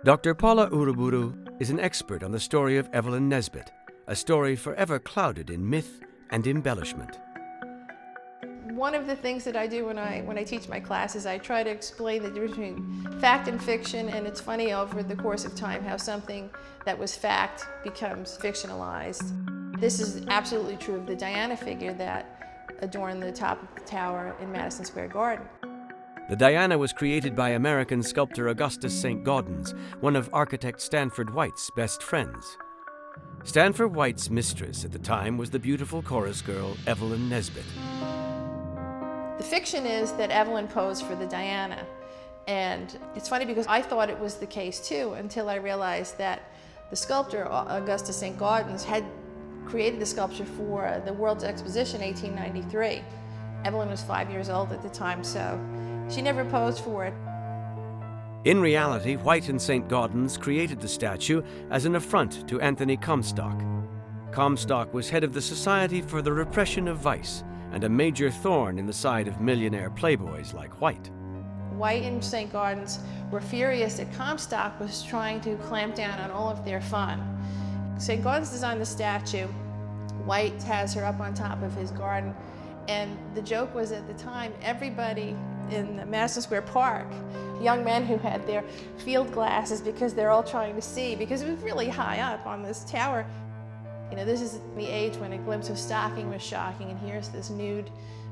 Dr. Paula Uruburu is an expert on the story of Evelyn Nesbit, a story forever clouded in myth and embellishment. One of the things that I do when I teach my classes, I try to explain the difference between fact and fiction, and it's funny over the course of time how something that was fact becomes fictionalized. This is absolutely true of the Diana figure that adorned the top of the tower in Madison Square Garden. The Diana was created by American sculptor Augustus St. Gaudens, one of architect Stanford White's best friends. Stanford White's mistress at the time was the beautiful chorus girl Evelyn Nesbit. The fiction is that Evelyn posed for the Diana, and it's funny because I thought it was the case too until I realized that the sculptor Augustus St. Gaudens had created the sculpture for the World's Exposition 1893. Evelyn was 5 years old at the time, so she never posed for it. In reality, White and St. Gaudens created the statue as an affront to Anthony Comstock. Comstock was head of the Society for the Repression of Vice and a major thorn in the side of millionaire playboys like White. White and St. Gaudens were furious that Comstock was trying to clamp down on all of their fun. St. Gaudens designed the statue. White has her up on top of his garden. And the joke was at the time, everybody in the Madison Square Park, young men who had their field glasses because they're all trying to see, because it was really high up on this tower. You know, this is the age when a glimpse of stocking was shocking, and here's this nude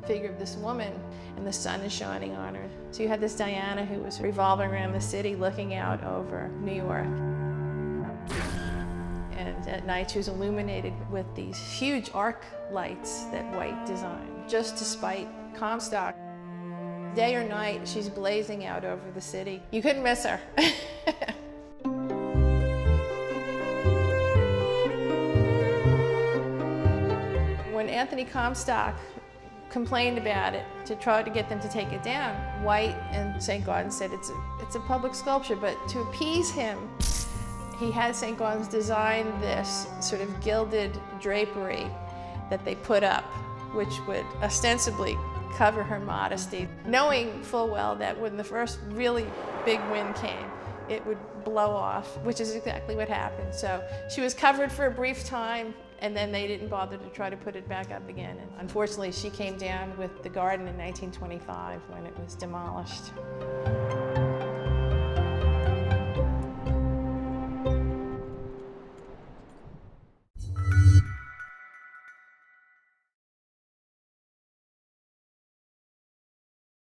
figure of this woman, and the sun is shining on her. So you had this Diana who was revolving around the city looking out over New York. And at night she was illuminated with these huge arc lights that White designed, just to spite Comstock. Day or night, she's blazing out over the city. You couldn't miss her. When Anthony Comstock complained about it to try to get them to take it down, White and St. Gaudens said it's a public sculpture, but to appease him, he had St. Gaudens design this sort of gilded drapery that they put up, which would ostensibly cover her modesty, knowing full well that when the first really big wind came, it would blow off, which is exactly what happened. So she was covered for a brief time, and then they didn't bother to try to put it back up again. And unfortunately, she came down with the garden in 1925 when it was demolished.